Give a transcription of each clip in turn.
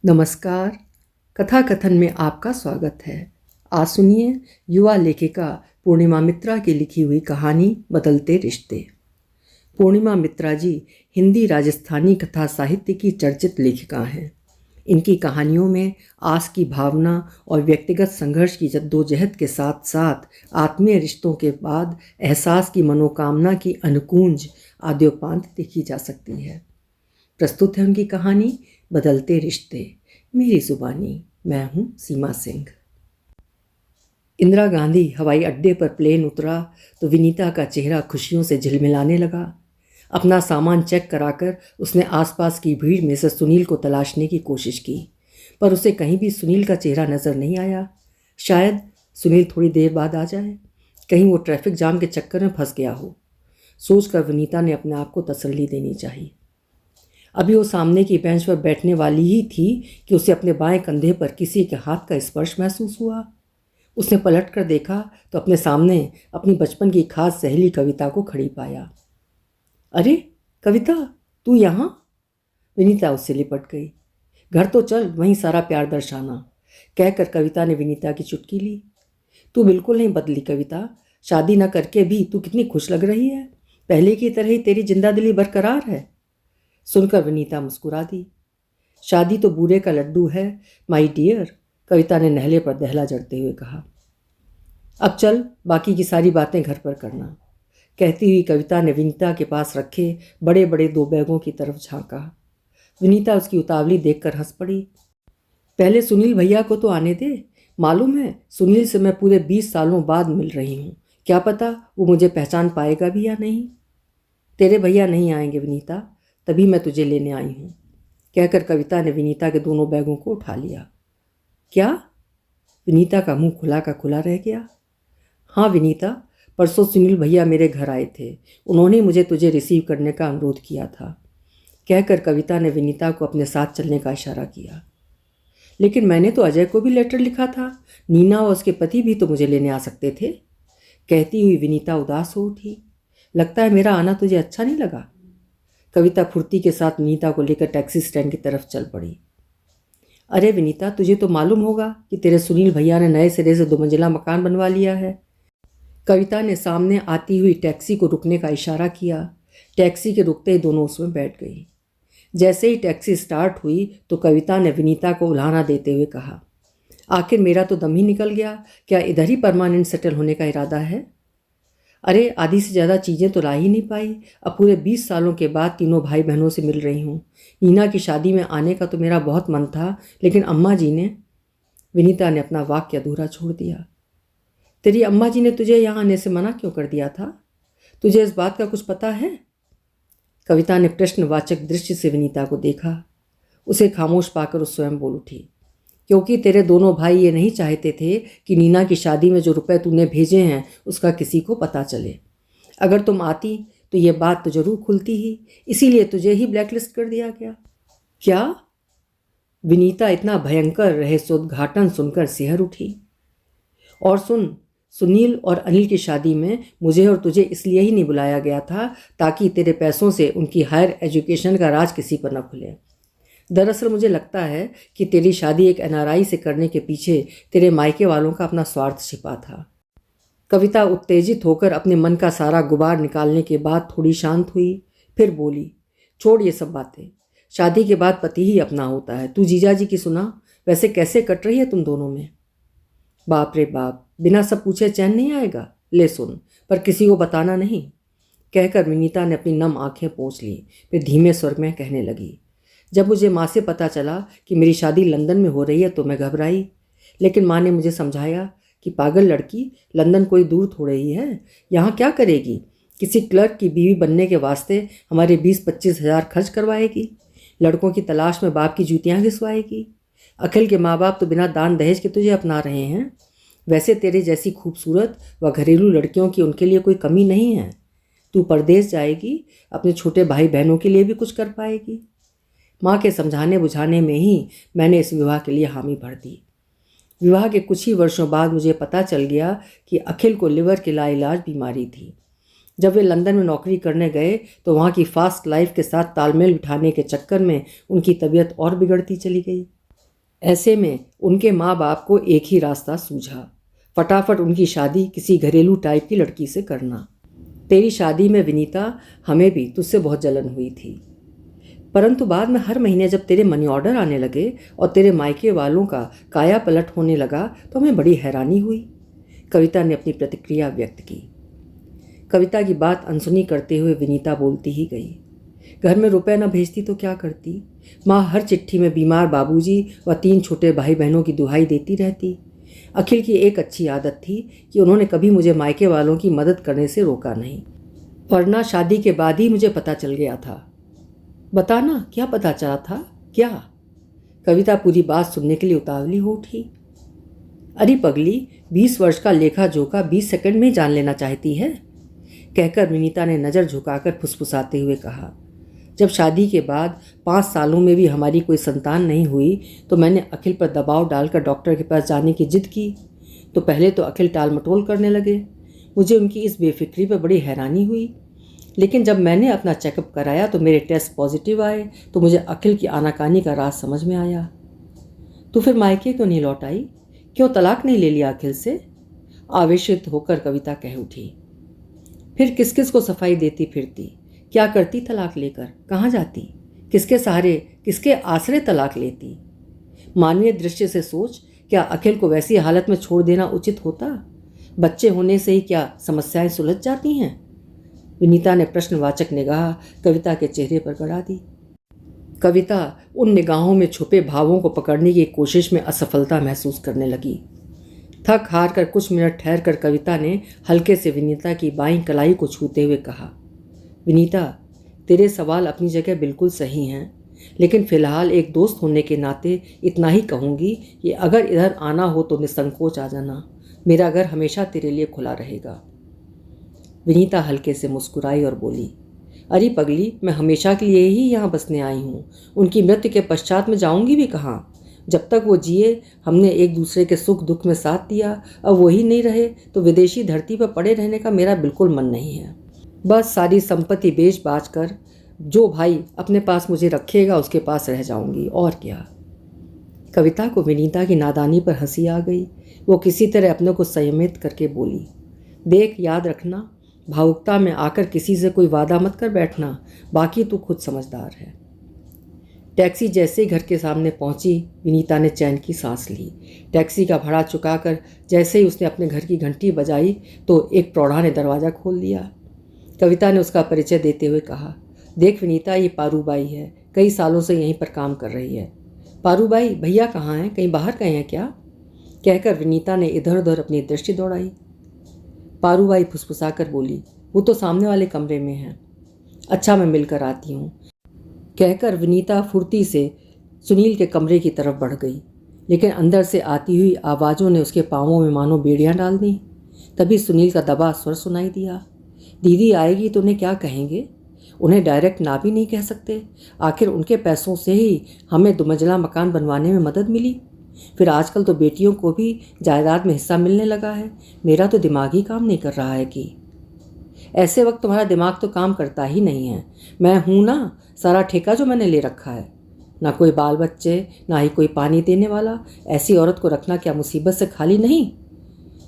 नमस्कार। कथा कथन में आपका स्वागत है। आज सुनिए युवा लेखिका पूर्णिमा मित्रा की लिखी हुई कहानी बदलते रिश्ते। पूर्णिमा मित्रा जी हिंदी राजस्थानी कथा साहित्य की चर्चित लेखिका हैं। इनकी कहानियों में आस की भावना और व्यक्तिगत संघर्ष की जद्दोजहद के साथ साथ आत्मीय रिश्तों के बाद एहसास की मनोकामना की अनुकूंज आद्योपांत देखी जा सकती है। प्रस्तुत है उनकी कहानी बदलते रिश्ते, मेरी जुबानी। मैं हूँ सीमा सिंह। इंदिरा गांधी हवाई अड्डे पर प्लेन उतरा तो विनीता का चेहरा खुशियों से झिलमिलाने लगा। अपना सामान चेक कराकर उसने आसपास की भीड़ में से सुनील को तलाशने की कोशिश की, पर उसे कहीं भी सुनील का चेहरा नजर नहीं आया। शायद सुनील थोड़ी देर बाद आ जाए, कहीं वो ट्रैफिक जाम के चक्कर में फंस गया हो, सोचकर विनीता ने अपने आप को तसल्ली देनी चाहिए। अभी वो सामने की बेंच पर बैठने वाली ही थी कि उसे अपने बाएं कंधे पर किसी के हाथ का स्पर्श महसूस हुआ। उसने पलट कर देखा तो अपने सामने अपनी बचपन की खास सहेली कविता को खड़ी पाया। अरे कविता, तू यहाँ? विनीता उससे लिपट गई। घर तो चल, वहीं सारा प्यार दर्शाना, कहकर कविता ने विनीता की चुटकी ली। तू बिल्कुल नहीं बदली कविता, शादी न करके भी तू कितनी खुश लग रही है। पहले की तरह ही तेरी जिंदा दिली बरकरार है। सुनकर विनीता मुस्कुरा दी। शादी तो बूरे का लड्डू है माई डियर, कविता ने नहले पर दहला जड़ते हुए कहा। अब चल, बाकी की सारी बातें घर पर करना, कहती हुई कविता ने विनीता के पास रखे बड़े बड़े 2 बैगों की तरफ झांका। विनीता उसकी उतावली देखकर हंस पड़ी। पहले सुनील भैया को तो आने दे। मालूम है, सुनील से मैं पूरे 20 सालों बाद मिल रही हूँ। क्या पता वो मुझे पहचान पाएगा भी या नहीं। तेरे भैया नहीं आएंगे विनीता, तभी मैं तुझे लेने आई हूँ, कहकर कविता ने विनीता के दोनों बैगों को उठा लिया। क्या? विनीता का मुंह खुला का खुला रह गया। हाँ विनीता, परसों सुनील भैया मेरे घर आए थे। उन्होंने मुझे तुझे रिसीव करने का अनुरोध किया था, कहकर कविता ने विनीता को अपने साथ चलने का इशारा किया। लेकिन मैंने तो अजय को भी लेटर लिखा था। नीना और उसके पति भी तो मुझे लेने आ सकते थे, कहती हुई विनीता उदास हो उठी। लगता है मेरा आना तुझे अच्छा नहीं लगा। कविता फुर्ती के साथ विनीता को लेकर टैक्सी स्टैंड की तरफ चल पड़ी। अरे विनीता, तुझे तो मालूम होगा कि तेरे सुनील भैया ने नए सिरे से 2 मंजिला मकान बनवा लिया है। कविता ने सामने आती हुई टैक्सी को रुकने का इशारा किया। टैक्सी के रुकते ही दोनों उसमें बैठ गई। जैसे ही टैक्सी स्टार्ट हुई तो कविता ने विनीता को उल्हाना देते हुए कहा, आखिर मेरा तो दम ही निकल गया। क्या इधर ही परमानेंट सेटल होने का इरादा है? अरे आधी से ज़्यादा चीज़ें तो ला ही नहीं पाई। अब पूरे 20 सालों के बाद तीनों भाई बहनों से मिल रही हूँ। नीना की शादी में आने का तो मेरा बहुत मन था, लेकिन अम्मा जी ने। विनीता ने अपना वाक्य अधूरा छोड़ दिया। तेरी अम्मा जी ने तुझे यहाँ आने से मना क्यों कर दिया था? तुझे इस बात का कुछ पता है? कविता ने प्रश्नवाचक दृष्टि से विनीता को देखा। उसे खामोश पाकर उस स्वयं बोल उठी, क्योंकि तेरे दोनों भाई ये नहीं चाहते थे कि नीना की शादी में जो रुपए तूने भेजे हैं उसका किसी को पता चले। अगर तुम आती तो ये बात तो जरूर खुलती ही, इसीलिए तुझे ही ब्लैकलिस्ट कर दिया गया। क्या? विनीता इतना भयंकर रहस्योद्घाटन सुनकर सिहर उठी। और सुन, सुनील और अनिल की शादी में मुझे और तुझे इसलिए ही नहीं बुलाया गया था ताकि तेरे पैसों से उनकी हायर एजुकेशन का राज किसी पर न खुले। दरअसल मुझे लगता है कि तेरी शादी एक एनआरआई से करने के पीछे तेरे मायके वालों का अपना स्वार्थ छिपा था। कविता उत्तेजित होकर अपने मन का सारा गुबार निकालने के बाद थोड़ी शांत हुई, फिर बोली, छोड़ ये सब बातें। शादी के बाद पति ही अपना होता है। तू जीजा जी की सुना, वैसे कैसे कट रही है तुम दोनों में? बाप रे बाप, बिना सब पूछे चैन नहीं आएगा। ले सुन, पर किसी को बताना नहीं, कहकर विनीता ने अपनी नम आंखें पोंछ ली। फिर धीमे स्वर में कहने लगी, जब मुझे माँ से पता चला कि मेरी शादी लंदन में हो रही है तो मैं घबराई, लेकिन माँ ने मुझे समझाया कि पागल लड़की, लंदन कोई दूर थोड़े ही है, यहाँ क्या करेगी? किसी क्लर्क की बीवी बनने के वास्ते हमारे 20-25 हज़ार खर्च करवाएगी, लड़कों की तलाश में बाप की जूतियाँ घिसवाएगी। अखिल के माँ बाप तो बिना दान दहेज के तुझे अपना रहे हैं। वैसे तेरे जैसी खूबसूरत व घरेलू लड़कियों की उनके लिए कोई कमी नहीं है। तू परदेश जाएगी, अपने छोटे भाई बहनों के लिए भी कुछ कर पाएगी। माँ के समझाने बुझाने में ही मैंने इस विवाह के लिए हामी भर दी। विवाह के कुछ ही वर्षों बाद मुझे पता चल गया कि अखिल को लिवर की लाइलाज बीमारी थी। जब वे लंदन में नौकरी करने गए तो वहाँ की फास्ट लाइफ के साथ तालमेल बिठाने के चक्कर में उनकी तबीयत और बिगड़ती चली गई। ऐसे में उनके माँ बाप को एक ही रास्ता सूझा, फटाफट उनकी शादी किसी घरेलू टाइप की लड़की से करना। तेरी शादी में विनीता हमें भी तुझसे बहुत जलन हुई थी, परंतु बाद में हर महीने जब तेरे मनी ऑर्डर आने लगे और तेरे मायके वालों का काया पलट होने लगा तो हमें बड़ी हैरानी हुई। कविता ने अपनी प्रतिक्रिया व्यक्त की। कविता की बात अनसुनी करते हुए विनीता बोलती ही गई। घर में रुपए न भेजती तो क्या करती? माँ हर चिट्ठी में बीमार बाबूजी व 3 छोटे भाई बहनों की दुहाई देती रहती। अखिल की एक अच्छी आदत थी कि उन्होंने कभी मुझे मायके वालों की मदद करने से रोका नहीं, वरना शादी के बाद ही मुझे पता चल गया था। बताना, क्या पता चला था? क्या? कविता पूरी बात सुनने के लिए उतावली हो उठी। अरे पगली, 20 वर्ष का लेखा जोखा 20 सेकंड में जान लेना चाहती है, कहकर विनीता ने नज़र झुकाकर फुसफुसाते हुए कहा। जब शादी के बाद 5 सालों में भी हमारी कोई संतान नहीं हुई तो मैंने अखिल पर दबाव डालकर डॉक्टर के पास जाने की जिद की। तो पहले तो अखिल टाल मटोल करने लगे। मुझे उनकी इस बेफिक्री पर बड़ी हैरानी हुई, लेकिन जब मैंने अपना चेकअप कराया तो मेरे टेस्ट पॉजिटिव आए तो मुझे अखिल की आनाकानी का राज समझ में आया। तो फिर मायके क्यों नहीं लौट आई? क्यों तलाक नहीं ले लिया अखिल से? आवेशित होकर कविता कह उठी। फिर किस किस को सफाई देती फिरती? क्या करती तलाक लेकर? कहाँ जाती? किसके सहारे, किसके आसरे तलाक लेती? मानवीय दृष्टि से सोच, क्या अखिल को वैसी हालत में छोड़ देना उचित होता? बच्चे होने से ही क्या समस्याएं सुलझ जाती हैं? विनीता ने प्रश्नवाचक निगाह कविता के चेहरे पर गड़ा दी। कविता उन निगाहों में छुपे भावों को पकड़ने की कोशिश में असफलता महसूस करने लगी। थक हार कर कुछ मिनट ठहर कर कविता ने हल्के से विनीता की बाईं कलाई को छूते हुए कहा, विनीता, तेरे सवाल अपनी जगह बिल्कुल सही हैं, लेकिन फिलहाल एक दोस्त होने के नाते इतना ही कहूँगी कि अगर इधर आना हो तो निसंकोच आ जाना। मेरा घर हमेशा तेरे लिए खुला रहेगा। विनीता हल्के से मुस्कुराई और बोली, अरे पगली, मैं हमेशा के लिए ही यहाँ बसने आई हूँ। उनकी मृत्यु के पश्चात में जाऊँगी भी कहाँ? जब तक वो जिए हमने एक दूसरे के सुख दुख में साथ दिया, अब वही नहीं रहे तो विदेशी धरती पर पड़े रहने का मेरा बिल्कुल मन नहीं है। बस सारी संपत्ति बेच बाच कर जो भाई अपने पास मुझे रखेगा उसके पास रह जाऊंगी, और क्या। कविता को विनीता की नादानी पर हंसी आ गई। वो किसी तरह अपने को संयमित करके बोली, देख, याद रखना, भावुकता में आकर किसी से कोई वादा मत कर बैठना, बाकी तू खुद समझदार है। टैक्सी जैसे ही घर के सामने पहुंची, विनीता ने चैन की सांस ली। टैक्सी का भाड़ा चुकाकर जैसे ही उसने अपने घर की घंटी बजाई तो एक प्रौढ़ा ने दरवाज़ा खोल दिया। कविता ने उसका परिचय देते हुए कहा, देख विनीता, ये पारूबाई है, कई सालों से यहीं पर काम कर रही है। पारूबाई, भैया कहाँ हैं? कहीं बाहर गए हैं क्या? कहकर विनीता ने इधर उधर अपनी दृष्टि दौड़ाई। पारूबाई फुसफुसाकर बोली, वो तो सामने वाले कमरे में हैं। अच्छा, मैं मिलकर आती हूँ, कहकर विनीता फुर्ती से सुनील के कमरे की तरफ बढ़ गई, लेकिन अंदर से आती हुई आवाज़ों ने उसके पाँवों में मानो बेड़ियाँ डाल दी। तभी सुनील का दबा स्वर सुनाई दिया, दीदी आएगी तो उन्हें क्या कहेंगे? उन्हें डायरेक्ट ना भी नहीं कह सकते? आखिर उनके पैसों से ही हमें 2 मंजिला मकान बनवाने में मदद मिली। फिर आजकल तो बेटियों को भी जायदाद में हिस्सा मिलने लगा है। मेरा तो दिमाग ही काम नहीं कर रहा है कि ऐसे वक्त तुम्हारा दिमाग तो काम करता ही नहीं है। मैं हूँ ना, सारा ठेका जो मैंने ले रखा है। ना कोई बाल बच्चे, ना ही कोई पानी देने वाला। ऐसी औरत को रखना क्या मुसीबत से खाली नहीं?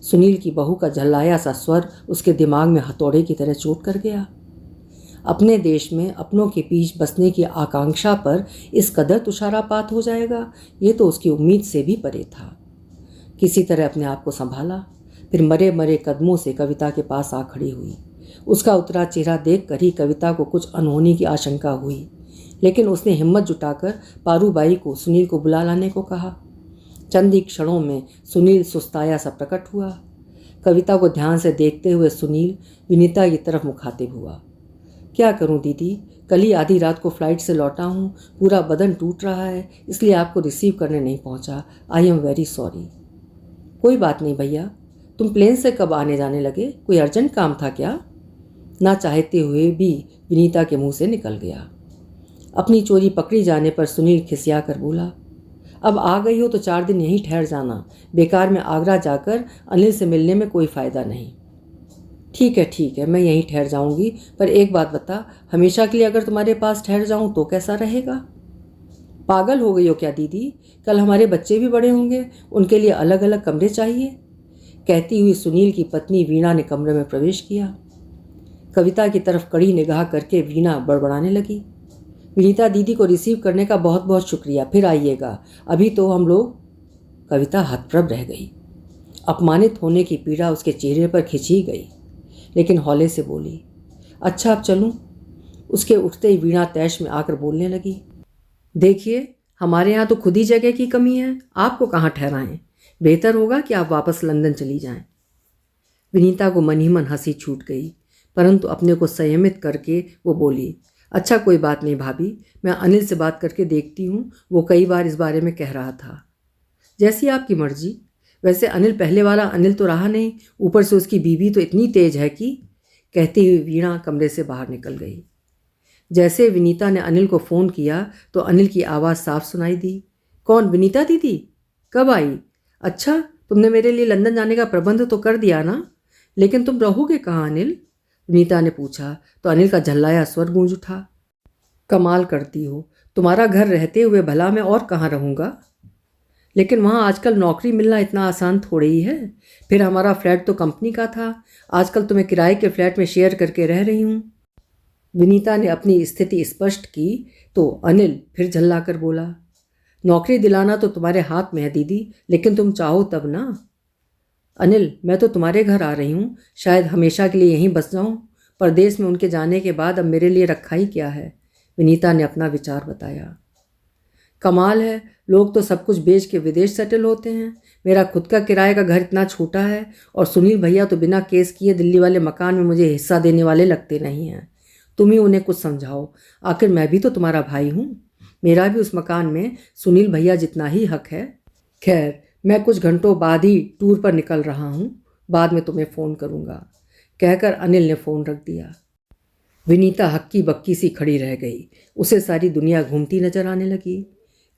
सुनील की बहू का झल्लाया सा स्वर उसके दिमाग में हथौड़े की तरह चोट कर गया। अपने देश में अपनों के बीच बसने की आकांक्षा पर इस कदर तुषारापात हो जाएगा, ये तो उसकी उम्मीद से भी परे था। किसी तरह अपने आप को संभाला, फिर मरे मरे कदमों से कविता के पास आ खड़ी हुई। उसका उतरा चेहरा देखकर ही कविता को कुछ अनहोनी की आशंका हुई, लेकिन उसने हिम्मत जुटाकर पारूबाई को सुनील को बुला लाने को कहा। चंद ही क्षणों में सुनील सुस्ताया सा प्रकट हुआ। कविता को ध्यान से देखते हुए सुनील विनीता की तरफ मुखातिब हुआ, क्या करूं दीदी, कल ही आधी रात को फ्लाइट से लौटा हूं, पूरा बदन टूट रहा है, इसलिए आपको रिसीव करने नहीं पहुंचा। I am very sorry. कोई बात नहीं भैया, तुम प्लेन से कब आने जाने लगे? कोई अर्जेंट काम था क्या? ना चाहते हुए भी विनीता के मुंह से निकल गया। अपनी चोरी पकड़ी जाने पर सुनील खिसिया कर बोला, अब आ गई हो तो 4 दिन यहीं ठहर जाना। बेकार में आगरा जाकर अनिल से मिलने में कोई फ़ायदा नहीं। ठीक है, मैं यहीं ठहर जाऊंगी, पर एक बात बता, हमेशा के लिए अगर तुम्हारे पास ठहर जाऊं तो कैसा रहेगा? पागल हो गई हो क्या दीदी? कल हमारे बच्चे भी बड़े होंगे, उनके लिए अलग अलग कमरे चाहिए। कहती हुई सुनील की पत्नी वीणा ने कमरे में प्रवेश किया। कविता की तरफ कड़ी निगाह करके वीणा बड़बड़ाने लगी। विनीता दीदी को रिसीव करने का बहुत बहुत शुक्रिया, फिर आइएगा, अभी तो हम लोग। कविता हतप्रभ रह गई। अपमानित होने की पीड़ा उसके चेहरे पर खिंची गई, लेकिन हौले से बोली, अच्छा अब चलूं? उसके उठते ही वीणा तैश में आकर बोलने लगी, देखिए हमारे यहाँ तो खुद ही जगह की कमी है, आपको कहाँ ठहराएं? बेहतर होगा कि आप वापस लंदन चली जाएं। विनीता को मन ही मन हंसी छूट गई, परंतु अपने को संयमित करके वो बोली, अच्छा कोई बात नहीं भाभी, मैं अनिल से बात करके देखती हूँ, वो कई बार इस बारे में कह रहा था। जैसी आपकी मर्जी। वैसे अनिल पहले वाला अनिल तो रहा नहीं, ऊपर से उसकी बीवी तो इतनी तेज है कि। कहती हुई वीणा कमरे से बाहर निकल गई। जैसे विनीता ने अनिल को फ़ोन किया तो अनिल की आवाज़ साफ सुनाई दी, कौन? विनीता दीदी? कब आई? अच्छा, तुमने मेरे लिए लंदन जाने का प्रबंध तो कर दिया ना? लेकिन तुम रहोगे कहाँ अनिल? विनीता ने पूछा तो अनिल का झल्लाया स्वर गूंज उठा, कमाल करती हो, तुम्हारा घर रहते हुए भला मैं और कहाँ रहूँगा? लेकिन वहाँ आजकल नौकरी मिलना इतना आसान थोड़े ही है। फिर हमारा फ्लैट तो कंपनी का था, आजकल तो मैं किराए के फ्लैट में शेयर करके रह रही हूँ। विनीता ने अपनी स्थिति स्पष्ट की तो अनिल फिर झल्ला कर बोला, नौकरी दिलाना तो तुम्हारे हाथ में है दीदी, लेकिन तुम चाहो तब ना। अनिल, मैं तो तुम्हारे घर आ रही हूँ, शायद हमेशा के लिए यहीं बस जाऊँ। परदेश में उनके जाने के बाद अब मेरे लिए रखा ही क्या है? विनीता ने अपना विचार बताया। कमाल है, लोग तो सब कुछ बेच के विदेश सेटल होते हैं। मेरा खुद का किराए का घर इतना छोटा है, और सुनील भैया तो बिना केस किए दिल्ली वाले मकान में मुझे हिस्सा देने वाले लगते नहीं हैं। तुम ही उन्हें कुछ समझाओ, आखिर मैं भी तो तुम्हारा भाई हूँ। मेरा भी उस मकान में सुनील भैया जितना ही हक है। खैर, मैं कुछ घंटों बाद ही टूर पर निकल रहा हूँ, बाद में तुम्हें फ़ोन करूँगा, कहकर अनिल ने फ़ोन रख दिया। विनीता हक्की बक्की सी खड़ी रह गई। उसे सारी दुनिया घूमती नजर आने लगी।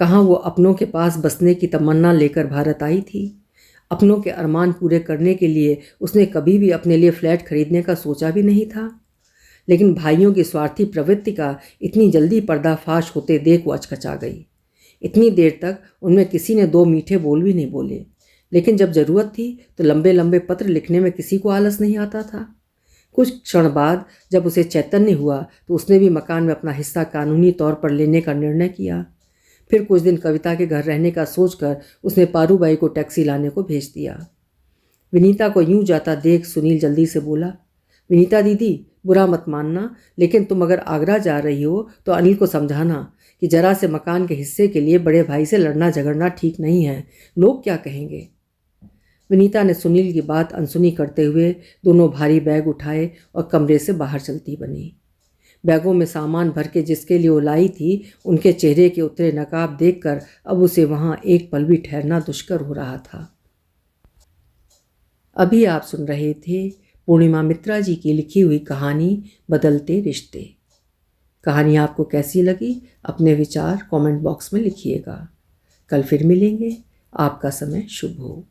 कहाँ वो अपनों के पास बसने की तमन्ना लेकर भारत आई थी? अपनों के अरमान पूरे करने के लिए उसने कभी भी अपने लिए फ्लैट खरीदने का सोचा भी नहीं था। लेकिन भाइयों की स्वार्थी प्रवृत्ति का इतनी जल्दी पर्दाफाश होते देख वो अचकचा गई। इतनी देर तक उनमें किसी ने दो मीठे बोल भी नहीं बोले, लेकिन जब ज़रूरत थी तो लंबे लंबे पत्र लिखने में किसी को आलस नहीं आता था। कुछ क्षण बाद जब उसे चैतन्य हुआ तो उसने भी मकान में अपना हिस्सा कानूनी तौर पर लेने का निर्णय किया। फिर कुछ दिन कविता के घर रहने का सोचकर उसने पारूबाई को टैक्सी लाने को भेज दिया। विनीता को यूं जाता देख सुनील जल्दी से बोला, विनीता दीदी, बुरा मत मानना, लेकिन तुम अगर आगरा जा रही हो तो अनिल को समझाना कि जरा से मकान के हिस्से के लिए बड़े भाई से लड़ना झगड़ना ठीक नहीं है, लोग क्या कहेंगे। विनीता ने सुनील की बात अनसुनी करते हुए दोनों भारी बैग उठाए और कमरे से बाहर चलती बनी। बैगों में सामान भर के जिसके लिए वो लाई थी, उनके चेहरे के उतरे नकाब देखकर अब उसे वहाँ एक पल भी ठहरना दुष्कर हो रहा था। अभी आप सुन रहे थे पूर्णिमा मित्रा जी की लिखी हुई कहानी बदलते रिश्ते। कहानी आपको कैसी लगी अपने विचार कमेंट बॉक्स में लिखिएगा। कल फिर मिलेंगे। आपका समय शुभ हो।